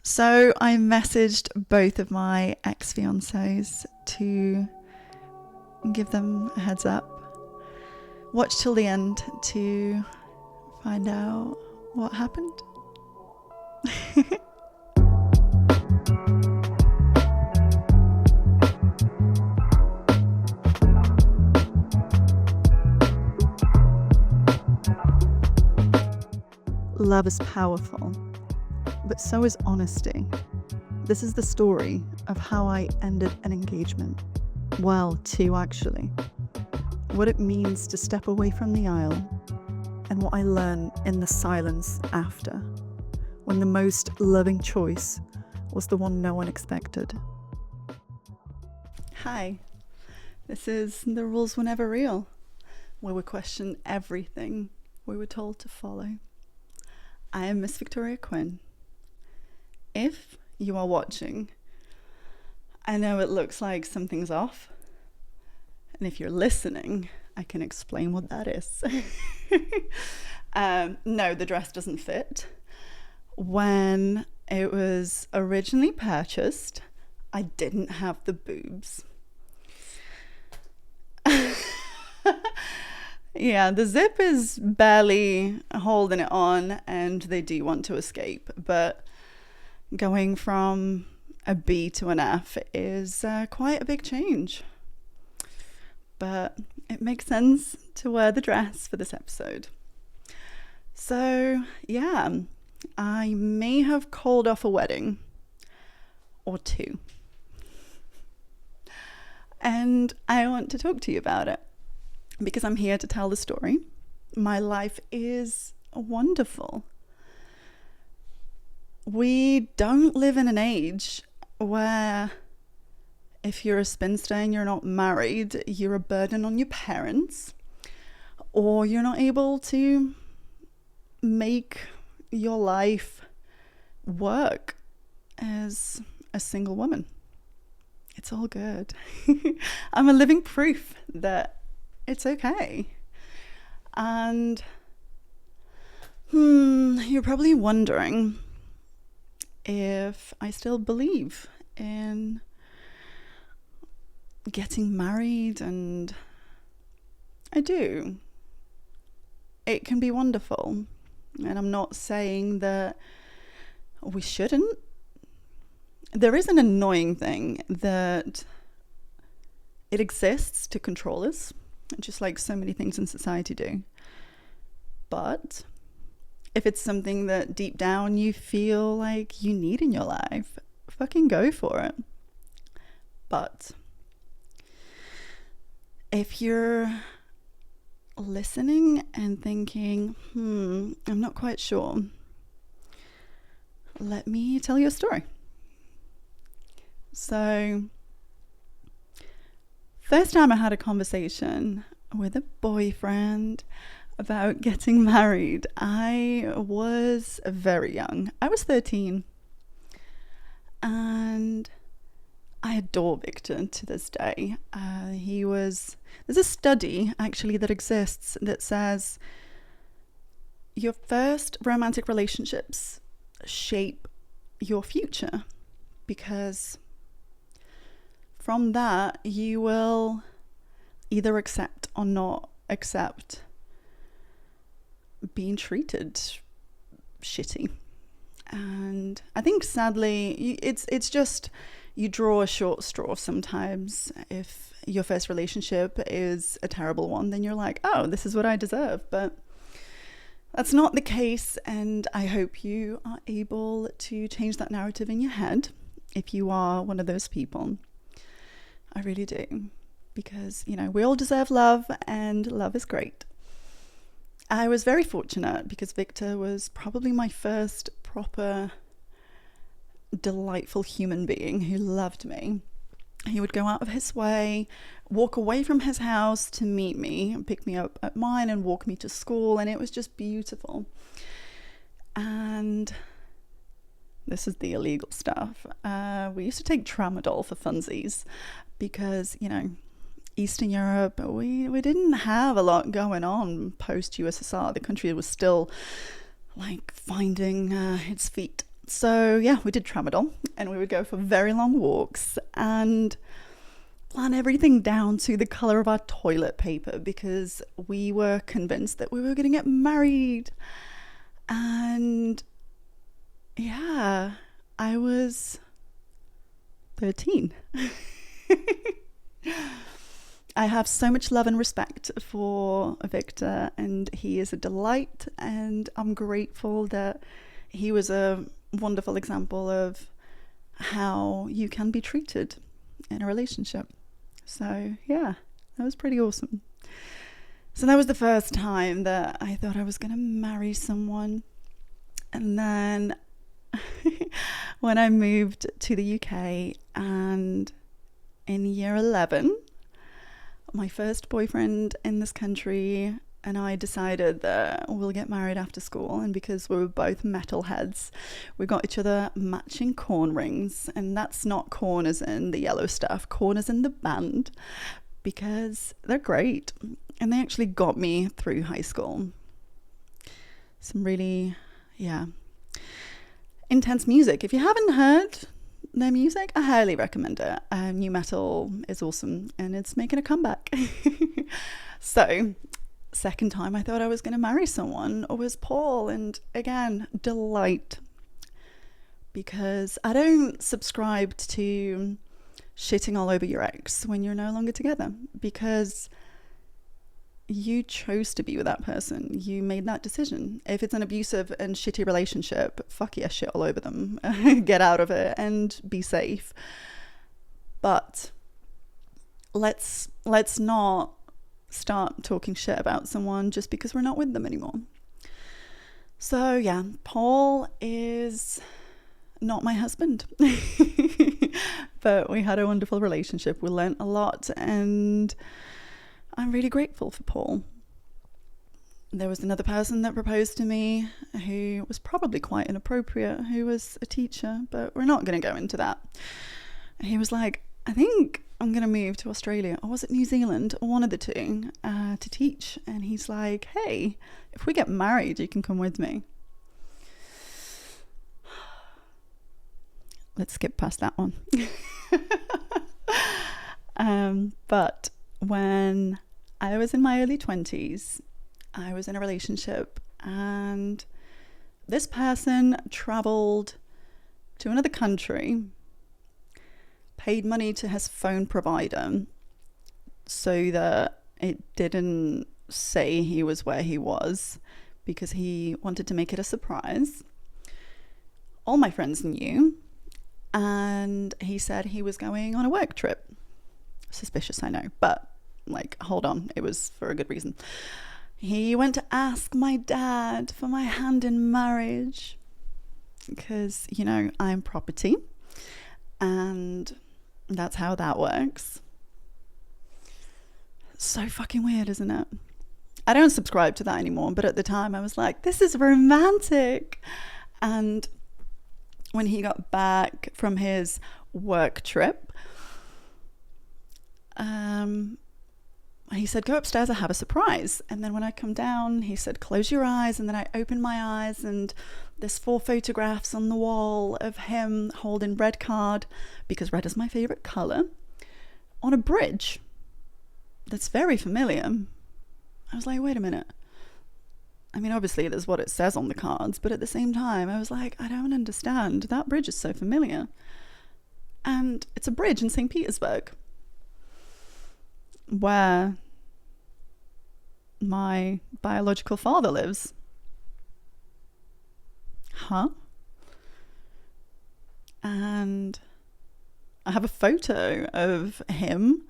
So I messaged both of my ex-fiancés to give them a heads up. Watch till the end to find out what happened. Love is powerful, but so is honesty. This is the story of how I ended an engagement. Well, two actually. What it means to step away from the aisle, and what I learned in the silence after, when the most loving choice was the one no one expected. Hi, this is The Rules Were Never Real, where we question everything we were told to follow. I am Miss Victoria Quinn. If you are watching, I know it looks like something's off. And if you're listening, I can explain what that is. No, the dress doesn't fit. When it was originally purchased, I didn't have the boobs. Yeah, the zip is barely holding it on and they do want to escape. But going from a B to an F is quite a big change. But it makes sense to wear the dress for this episode. So, yeah, I may have called off a wedding or two. And I want to talk to you about it because I'm here to tell the story. My life is wonderful. We don't live in an age where if you're a spinster and you're not married, you're a burden on your parents, or you're not able to make your life work as a single woman. It's all good. I'm a living proof that it's okay. And you're probably wondering if I still believe in getting married, and I do. It can be wonderful, and I'm not saying that we shouldn't. There is an annoying thing that it exists to control us, just like so many things in society do. But if it's something that deep down you feel like you need in your life, fucking go for it. But if you're listening and thinking, I'm not quite sure, let me tell you a story. So, first time I had a conversation with a boyfriend about getting married, I was very young. I was 13. And I adore Victor to this day. There's a study actually that exists that says your first romantic relationships shape your future, because from that you will either accept or not accept being treated shitty. And I think sadly it's just you draw a short straw sometimes. If your first relationship is a terrible one, then you're like, oh, this is what I deserve. But that's not the case, and I hope you are able to change that narrative in your head if you are one of those people. I really do, because, we all deserve love, and love is great. I was very fortunate because Victor was probably my first proper delightful human being who loved me. He would go out of his way, walk away from his house to meet me, pick me up at mine and walk me to school, and it was just beautiful. And this is the illegal stuff. We used to take tramadol for funsies because, Eastern Europe, we didn't have a lot going on post-USSR. The country was still like finding its feet. So yeah, we did tramadol, and we would go for very long walks and plan everything down to the color of our toilet paper, because we were convinced that we were going to get married. And yeah, I was 13. I have so much love and respect for Victor, and he is a delight, and I'm grateful that he was a wonderful example of how you can be treated in a relationship. So yeah, that was pretty awesome. So that was the first time that I thought I was going to marry someone. And then when I moved to the UK, and in year 11, my first boyfriend in this country and I decided that we'll get married after school. And because we were both metalheads, we got each other matching corn rings. And that's not corn as in the yellow stuff, corn as in the band, because they're great. And they actually got me through high school. Some really, intense music. If you haven't heard their music, I highly recommend it. New metal is awesome, and it's making a comeback. So, second time I thought I was going to marry someone was Paul, and again, delight. Because I don't subscribe to shitting all over your ex when you're no longer together, because you chose to be with that person. You made that decision. If it's an abusive and shitty relationship, fuck yeah, shit all over them. Get out of it and be safe. But let's not start talking shit about someone just because we're not with them anymore. So yeah, Paul is not my husband. But we had a wonderful relationship. We learnt a lot, and I'm really grateful for Paul. There was another person that proposed to me who was probably quite inappropriate, who was a teacher, but we're not going to go into that. He was like, I think I'm going to move to Australia, or was it New Zealand, or one of the two, to teach. And he's like, hey, if we get married, you can come with me. Let's skip past that one. But when I was in my early 20s, I was in a relationship, and this person traveled to another country, paid money to his phone provider so that it didn't say he was where he was, because he wanted to make it a surprise. All my friends knew, and he said he was going on a work trip. Suspicious, I know, but hold on, it was for a good reason. He went to ask my dad for my hand in marriage because, I'm property, and that's how that works. So fucking weird, isn't it? I don't subscribe to that anymore, but at the time I was like, this is romantic. And when he got back from his work trip, he said, go upstairs, I have a surprise. And then when I come down, he said, close your eyes. And then I opened my eyes, and there's 4 photographs on the wall of him holding red card, because red is my favorite color, on a bridge that's very familiar. I was like, wait a minute. I mean, obviously there's what it says on the cards, but at the same time, I was like, I don't understand. That bridge is so familiar. And it's a bridge in St. Petersburg, where my biological father lives. And I have a photo of him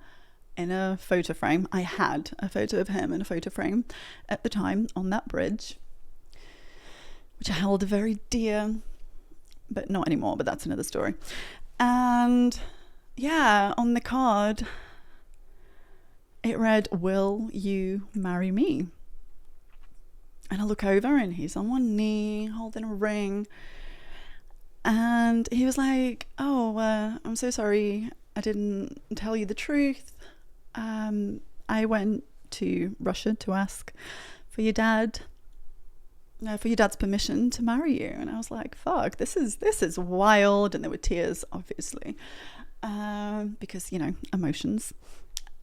in a photo frame. I had a photo of him in a photo frame at the time on that bridge, which I held very dear, but not anymore, but that's another story. And yeah, on the card, it read, will you marry me? And I look over, and he's on one knee holding a ring. And he was like, I'm so sorry, I didn't tell you the truth. I went to Russia to ask for your dad, for your dad's permission to marry you. And I was like, fuck, this is wild. And there were tears, obviously, because, you know, emotions.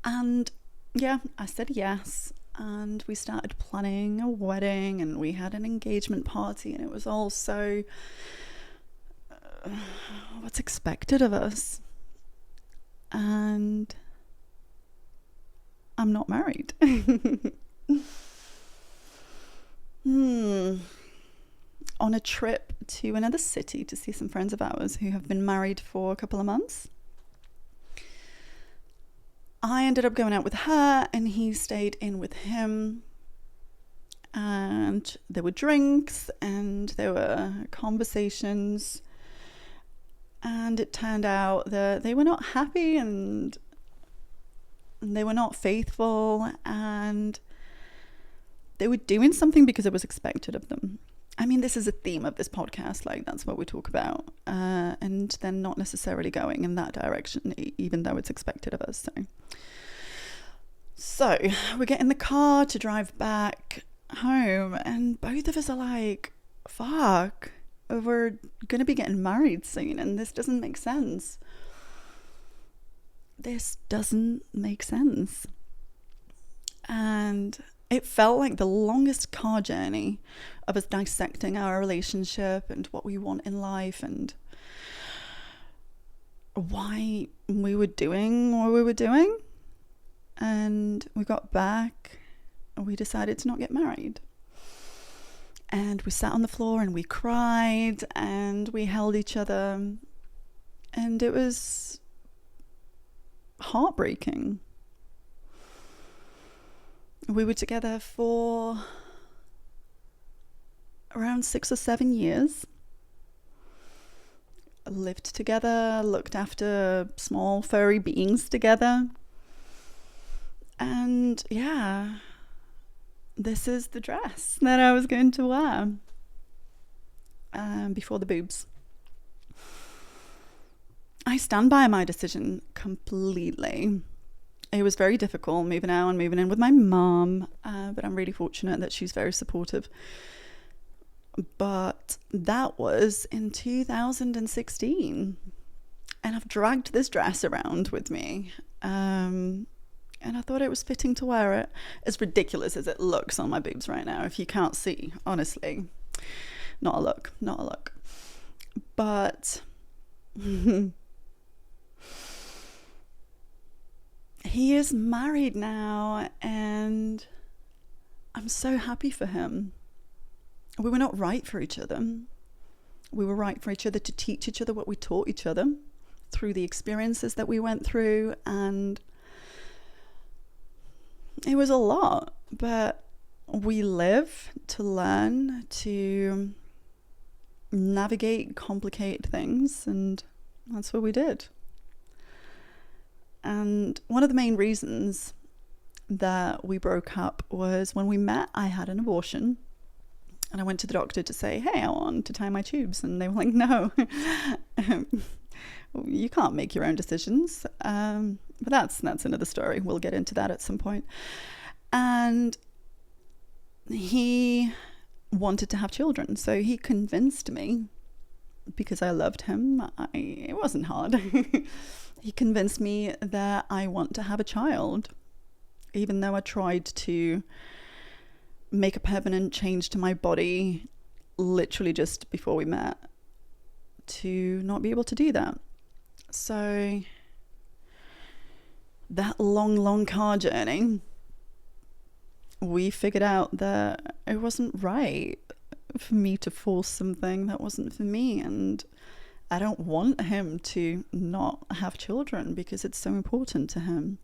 And yeah, I said yes. And we started planning a wedding, and we had an engagement party, and it was all so what's expected of us. And I'm not married. On a trip to another city to see some friends of ours who have been married for a couple of months, I ended up going out with her, and he stayed in with him. And there were drinks, and there were conversations, and it turned out that they were not happy, and they were not faithful, and they were doing something because it was expected of them. I mean, this is a theme of this podcast, like that's what we talk about, and they're not necessarily going in that direction, even though it's expected of us. So we get in the car to drive back home, and both of us are like, fuck, we're gonna be getting married soon, and this doesn't make sense. This doesn't make sense. And it felt like the longest car journey of us dissecting our relationship and what we want in life and why we were doing what we were doing. And we got back and we decided to not get married. And we sat on the floor and we cried and we held each other. And it was heartbreaking. We were together for around 6 or 7 years. Lived together, looked after small furry beings together. And yeah, this is the dress that I was going to wear before the boobs. I stand by my decision completely. It was very difficult moving out and moving in with my mom, but I'm really fortunate that she's very supportive. But that was in 2016, and I've dragged this dress around with me, and I thought it was fitting to wear it. As ridiculous as it looks on my boobs right now, if you can't see, honestly, not a look. But he is married now, and I'm so happy for him. We were not right for each other. We were right for each other to teach each other what we taught each other through the experiences that we went through, and it was a lot, but we live to learn to navigate complicated things, and that's what we did. And one of the main reasons that we broke up was when we met, I had an abortion. And I went to the doctor to say, hey, I want to tie my tubes. And they were like, no, you can't make your own decisions. But that's another story. We'll get into that at some point. And he wanted to have children. So he convinced me, because I loved him, it wasn't hard. He convinced me that I want to have a child, even though I tried to make a permanent change to my body literally just before we met, to not be able to do that. So that long car journey, we figured out that it wasn't right for me to force something that wasn't for me, and I don't want him to not have children because it's so important to him.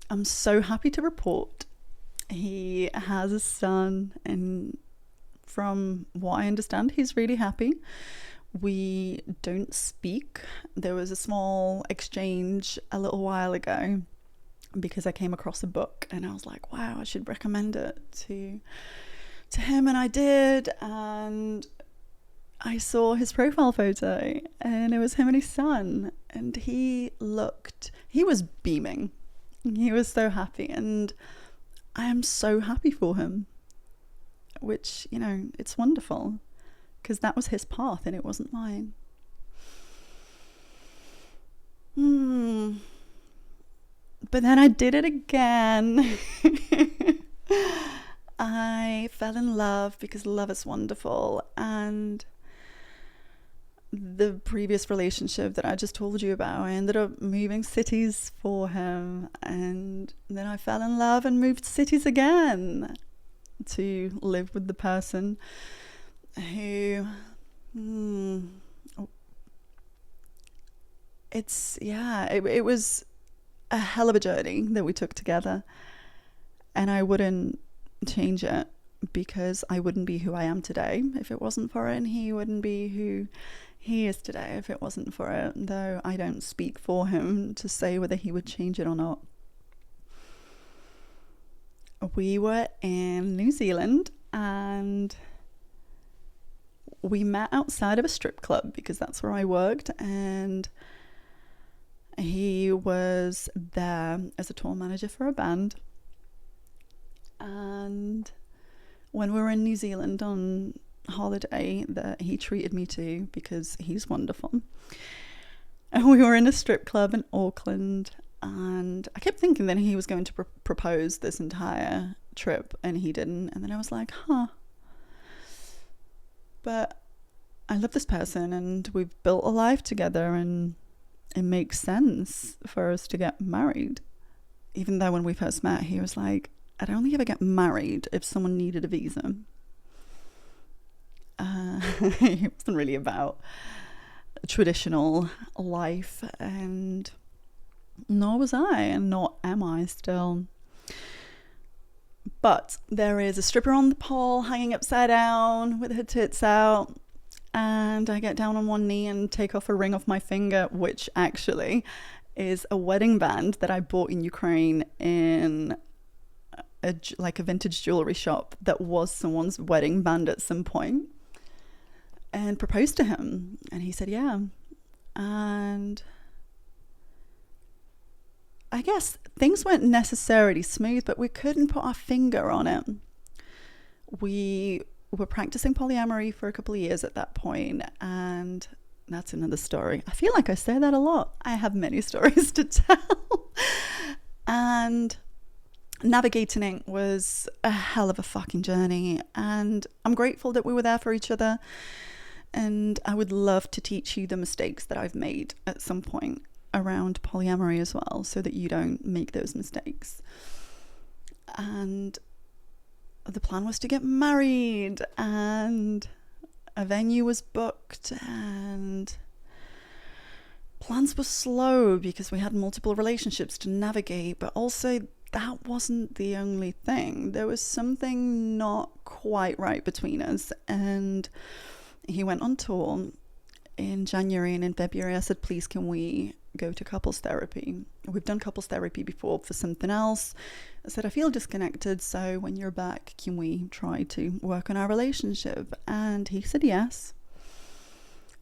I'm so happy to report he has a son, and from what I understand, he's really happy. We don't speak. There was a small exchange a little while ago because I came across a book and I was like, wow, I should recommend it to him, and I did, and I saw his profile photo and it was him and his son, and he was beaming. He was so happy, and I am so happy for him. which, you know, it's wonderful because that was his path and it wasn't mine. But then I did it again. I fell in love because love is wonderful, and the previous relationship that I just told you about, I ended up moving cities for him, and then I fell in love and moved cities again to live with the person who it was a hell of a journey that we took together, and I wouldn't change it because I wouldn't be who I am today if it wasn't for it, and he wouldn't be who he is today if it wasn't for it, though I don't speak for him to say whether he would change it or not. We were in New Zealand and we met outside of a strip club because that's where I worked, and he was there as a tour manager for a band. And when we were in New Zealand on holiday, that he treated me to because he's wonderful, and we were in a strip club in Auckland, and I kept thinking that he was going to propose this entire trip, and he didn't. And then I was like, but I love this person and we've built a life together, and it makes sense for us to get married. Even though when we first met, he was like, I'd only ever get married if someone needed a visa. It wasn't really about traditional life, and nor was I, and nor am I still. But there is a stripper on the pole hanging upside down with her tits out, and I get down on one knee and take off a ring off my finger, which actually is a wedding band that I bought in Ukraine in a vintage jewelry shop that was someone's wedding band at some point, and proposed to him, and he said yeah. And I guess things weren't necessarily smooth, but we couldn't put our finger on it. We were practicing polyamory for a couple of years at that point, and that's another story. I feel like I say that a lot. I have many stories to tell. And navigating it was a hell of a fucking journey, and I'm grateful that we were there for each other, and I would love to teach you the mistakes that I've made at some point around polyamory as well, so that you don't make those mistakes. And the plan was to get married, and a venue was booked, and plans were slow because we had multiple relationships to navigate, but also that wasn't the only thing. There was something not quite right between us, and he went on tour in January, and in February I said, please, can we go to couples therapy? We've done couples therapy before for something else. I said, I feel disconnected, so when you're back, can we try to work on our relationship? And he said yes.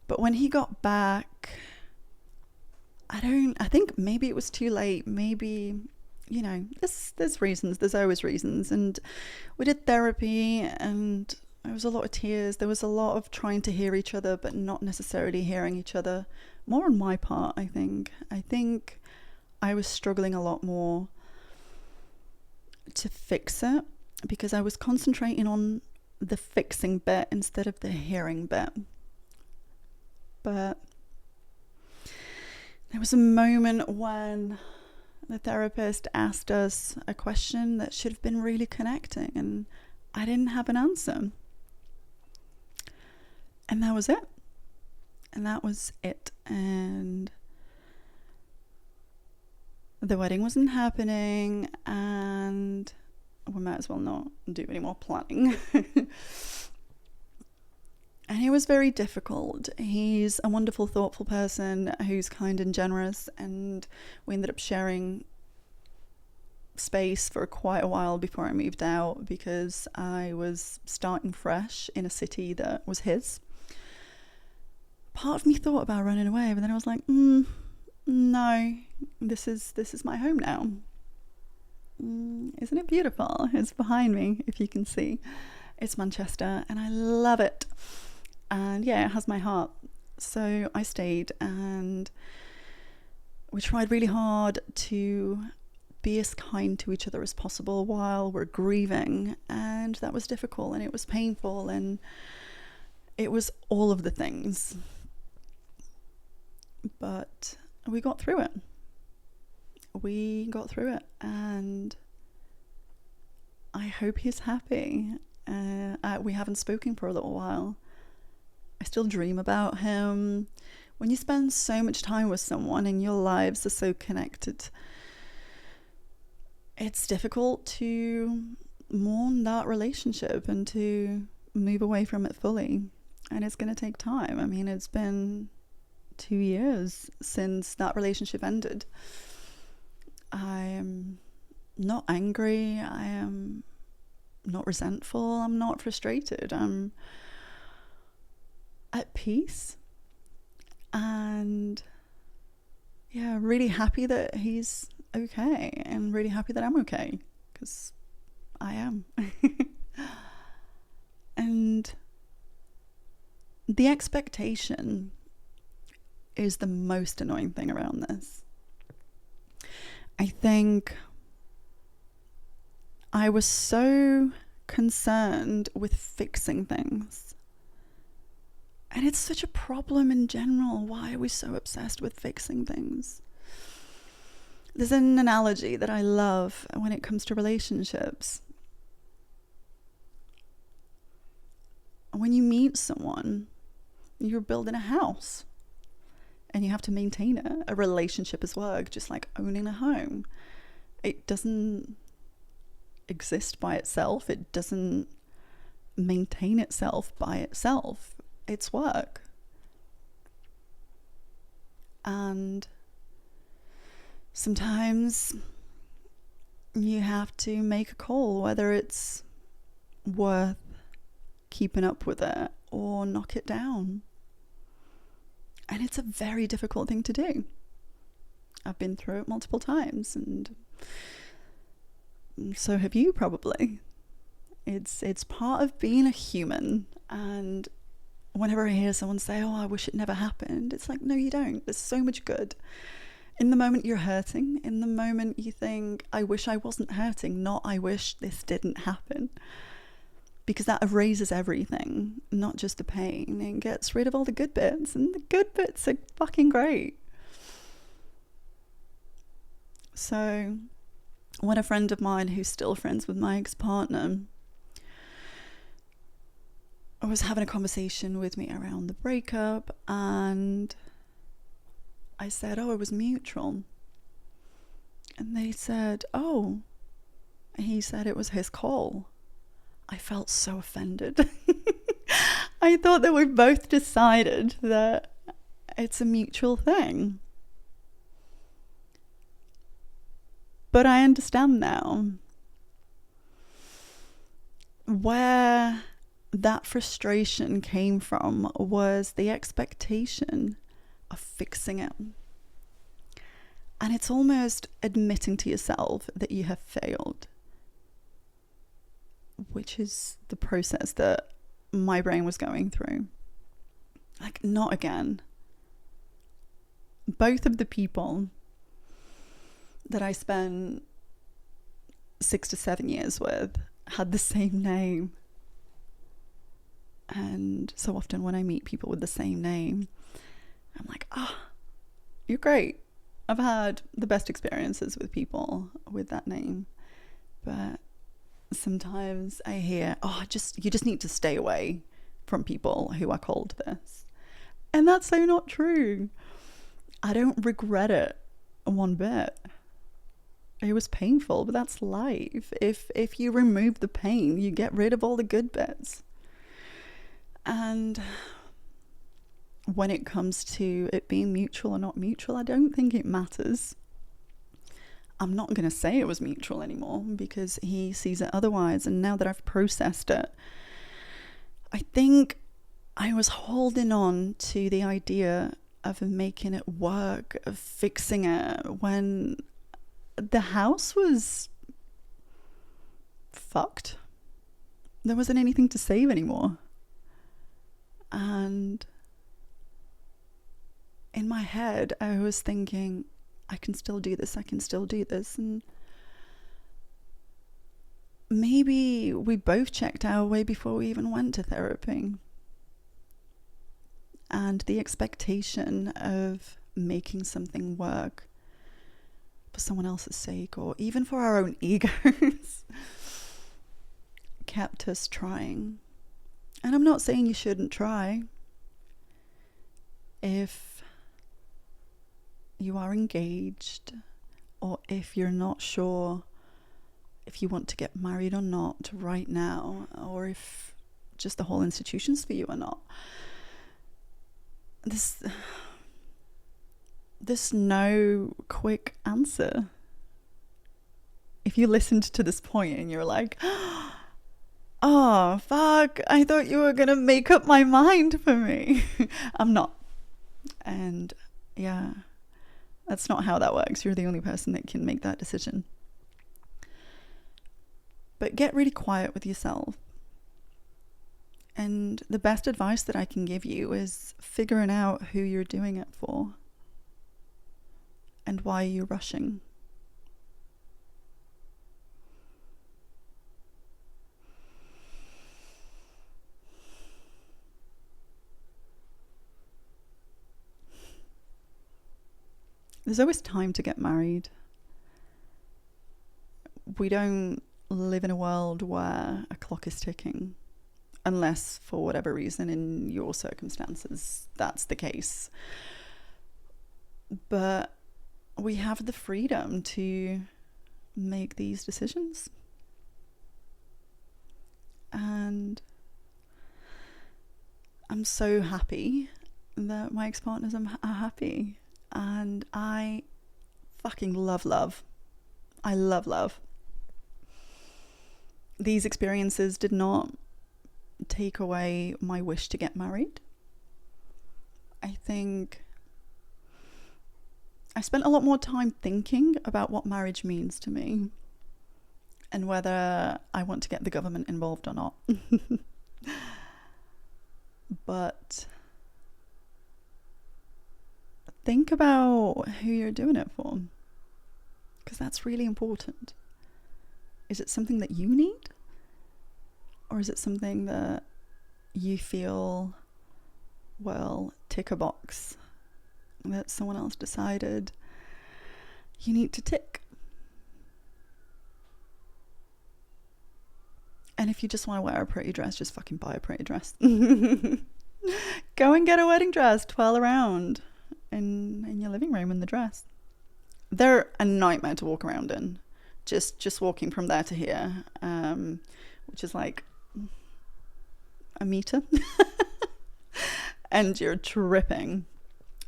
But when he got back, I think maybe it was too late. Maybe, you know, there's reasons. There's always reasons. And we did therapy, and there was a lot of tears. There was a lot of trying to hear each other, but not necessarily hearing each other. More on my part, I think. I think I was struggling a lot more to fix it because I was concentrating on the fixing bit instead of the hearing bit. But there was a moment when the therapist asked us a question that should have been really connecting, and I didn't have an answer. And that was it. And the wedding wasn't happening, and we might as well not do any more planning. And it was very difficult. He's a wonderful, thoughtful person who's kind and generous, and we ended up sharing space for quite a while before I moved out because I was starting fresh in a city that was his. Part of me thought about running away, but then I was like, no, this is my home now. Isn't it beautiful? It's behind me, if you can see. It's Manchester and I love it. And yeah, it has my heart. So I stayed, and we tried really hard to be as kind to each other as possible while we're grieving. And that was difficult, and it was painful, and it was all of the things. But we got through it. And I hope he's happy. We haven't spoken for a little while. I still dream about him. When you spend so much time with someone and your lives are so connected, it's difficult to mourn that relationship and to move away from it fully. And it's going to take time. I mean, it's been 2 years since that relationship ended. I am not angry. I am not resentful. I'm not frustrated. I'm at peace, and yeah, really happy that he's okay, and really happy that I'm okay, because I am. And the expectation is the most annoying thing around this. I think I was so concerned with fixing things. And it's such a problem in general. Why are we so obsessed with fixing things? There's an analogy that I love when it comes to relationships. When you meet someone, you're building a house and you have to maintain it. A relationship is work, just like owning a home. It doesn't exist by itself. It doesn't maintain itself by itself. It's work. And sometimes you have to make a call, whether it's worth keeping up with it or knock it down. And it's a very difficult thing to do. I've been through it multiple times, and so have you probably. It's part of being a human. And whenever I hear someone say, oh, I wish it never happened, it's like, no, you don't. There's so much good. In the moment you're hurting, in the moment you think, I wish I wasn't hurting, not I wish this didn't happen. Because that erases everything, not just the pain. It gets rid of all the good bits, and the good bits are fucking great. So when a friend of mine who's still friends with my ex-partner was having a conversation with me around the breakup, and I said, oh, it was mutual. And they said, oh, he said it was his call. I felt so offended. I thought that we both decided that it's a mutual thing. But I understand now where that frustration came from was the expectation of fixing it. And it's almost admitting to yourself that you have failed, which is the process that my brain was going through. Like, not again. Both of the people that I spent 6 to 7 years with had the same name. And so often when I meet people with the same name, I'm like, you're great. I've had the best experiences with people with that name. But sometimes I hear, you just need to stay away from people who are called this. And that's so not true. I don't regret it one bit. It was painful, but that's life. If you remove the pain, you get rid of all the good bits. And when it comes to it being mutual or not mutual, I don't think it matters. I'm not going to say it was mutual anymore because he sees it otherwise. And now that I've processed it, I think I was holding on to the idea of making it work, of fixing it, when the house was fucked. there wasn't anything to save anymore. And in my head, I was thinking, I can still do this. And maybe we both checked our way before we even went to therapy. And the expectation of making something work for someone else's sake, or even for our own egos, kept us trying. And I'm not saying you shouldn't try. If you are engaged, or if you're not sure if you want to get married or not right now, or if just the whole institution's for you or not, there's no quick answer. If you listened to this point and you're like, oh fuck, I thought you were gonna make up my mind for me. I'm not. And yeah, that's not how that works. You're the only person that can make that decision. But get really quiet with yourself. And the best advice that I can give you is figuring out who you're doing it for and why you're rushing. There's always time to get married. We don't live in a world where a clock is ticking. Unless, for whatever reason, in your circumstances, that's the case. But we have the freedom to make these decisions. And I'm so happy that my ex-partners are happy. And I fucking love love. I love love. These experiences did not take away my wish to get married. I think I spent a lot more time thinking about what marriage means to me and whether I want to get the government involved or not. But think about who you're doing it for, because that's really important. Is it something that you need? Or is it something that you feel, well, tick a box that someone else decided you need to tick? And if you just want to wear a pretty dress, just fucking buy a pretty dress. Go and get a wedding dress, twirl around in your living room in the dress. They're a nightmare to walk around in. Just walking from there to here, which is like a meter. And you're tripping.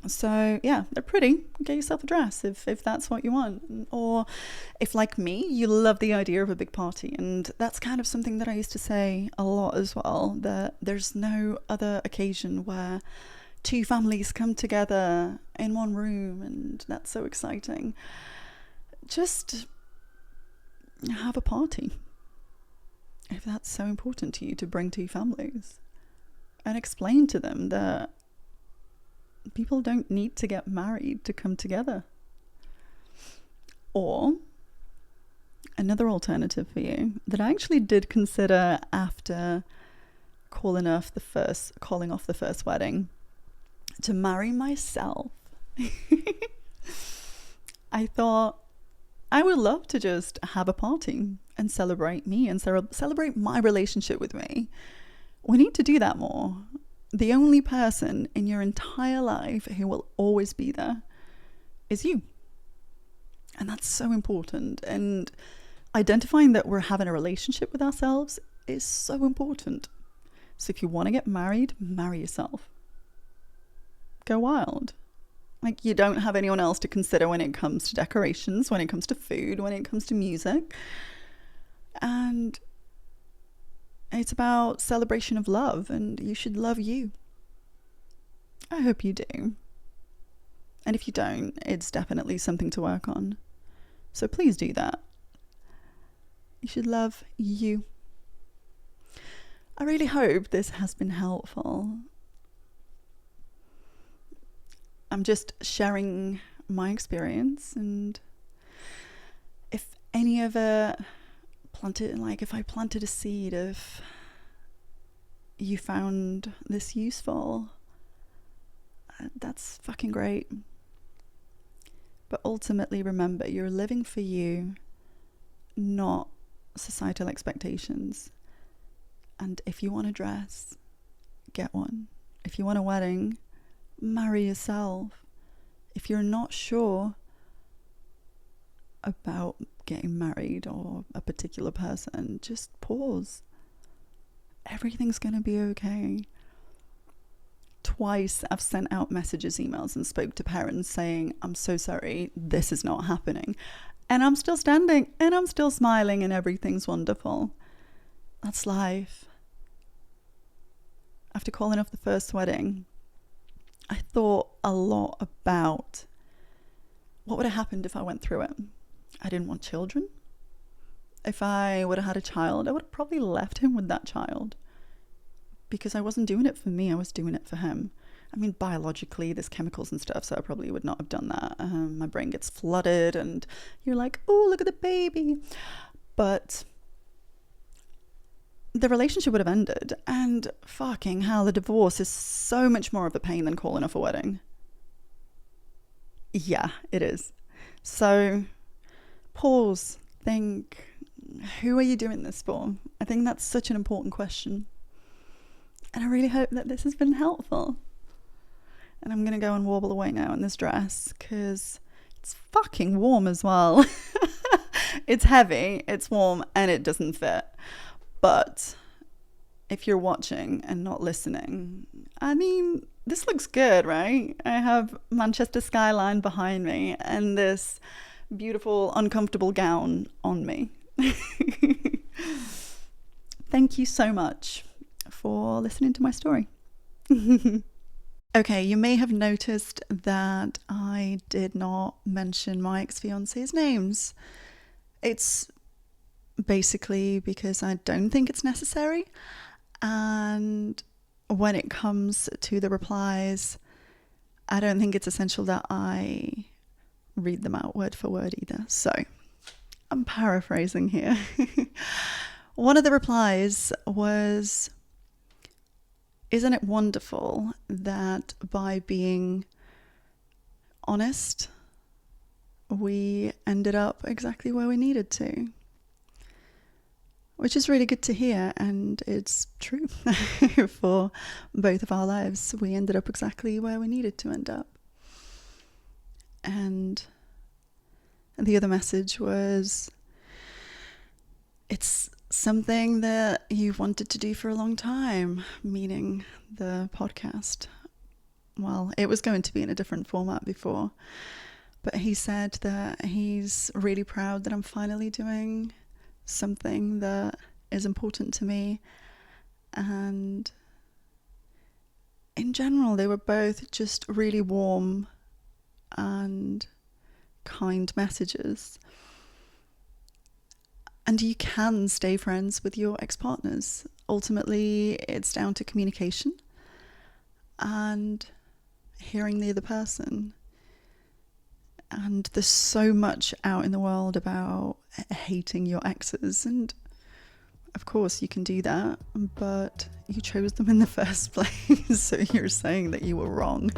So yeah, they're pretty. Get yourself a dress if that's what you want. Or if, like me, you love the idea of a big party. And that's kind of something that I used to say a lot as well, that there's no other occasion where two families come together in one room, and that's so exciting. Just have a party if that's so important to you, to bring two families, and explain to them that people don't need to get married to come together. Or another alternative for you that I actually did consider after calling off the first wedding, to marry myself. I thought I would love to just have a party and celebrate me and celebrate my relationship with me. We need to do that more. The only person in your entire life who will always be there is you. And that's so important. And identifying that we're having a relationship with ourselves is so important. So if you want to get married, marry yourself. Go wild. Like, you don't have anyone else to consider when it comes to decorations, when it comes to food, when it comes to music. And it's about celebration of love, and you should love you. I hope you do. And if you don't, it's definitely something to work on. So please do that. You should love you. I really hope this has been helpful. I'm just sharing my experience, and if any of it if I planted a seed of you found this useful, that's fucking great. But ultimately, remember, you're living for you, not societal expectations. And if you want a dress, get one. If you want a wedding, marry yourself. If you're not sure about getting married or a particular person, just pause. Everything's going to be okay. Twice I've sent out messages, emails, and spoke to parents saying, I'm so sorry, this is not happening. And I'm still standing and I'm still smiling and everything's wonderful. That's life. After calling off the first wedding, I thought a lot about what would have happened if I went through it. I didn't want children. If I would have had a child, I would have probably left him with that child, because I wasn't doing it for me, I was doing it for him. I mean, biologically, there's chemicals and stuff, so I probably would not have done that. My brain gets flooded and you're like, oh, look at the baby. But the relationship would have ended, and fucking hell, the divorce is so much more of a pain than calling off a wedding. Yeah, it is. So pause, think, who are you doing this for? I think that's such an important question. And I really hope that this has been helpful. And I'm going to go and warble away now in this dress, because it's fucking warm as well. It's heavy, it's warm, and it doesn't fit. But if you're watching and not listening, I mean, this looks good, right? I have Manchester skyline behind me and this beautiful, uncomfortable gown on me. Thank you so much for listening to my story. Okay, you may have noticed that I did not mention my ex-fiancé's names. It's basically because I don't think it's necessary. And when it comes to the replies, I don't think it's essential that I read them out word for word either. So I'm paraphrasing here. One of the replies was, isn't it wonderful that by being honest, we ended up exactly where we needed to? Which is really good to hear, and it's true. For both of our lives, we ended up exactly where we needed to end up. And the other message was, it's something that you've wanted to do for a long time, meaning the podcast. Well, it was going to be in a different format before, but he said that he's really proud that I'm finally doing something that is important to me. And in general, they were both just really warm and kind messages. And you can stay friends with your ex-partners. Ultimately, it's down to communication and hearing the other person. And there's so much out in the world about hating your exes, and of course you can do that, but you chose them in the first place, so you're saying that you were wrong,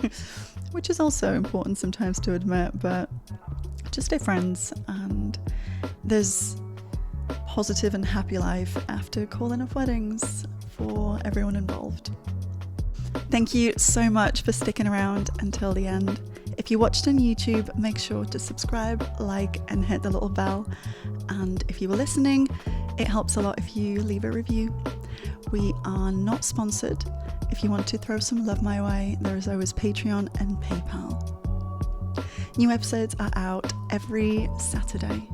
which is also important sometimes to admit. But just stay friends, and there's positive and happy life after calling off weddings for everyone involved. Thank you so much for sticking around until the end. If you watched on YouTube, make sure to subscribe, like, and hit the little bell. And if you were listening, it helps a lot if you leave a review. We are not sponsored. If you want to throw some love my way, there is always Patreon and PayPal. New episodes are out every Saturday.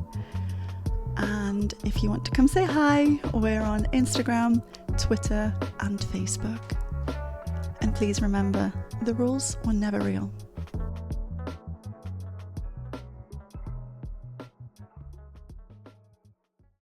And if you want to come say hi, we're on Instagram, Twitter, and Facebook. And please remember, the rules were never real.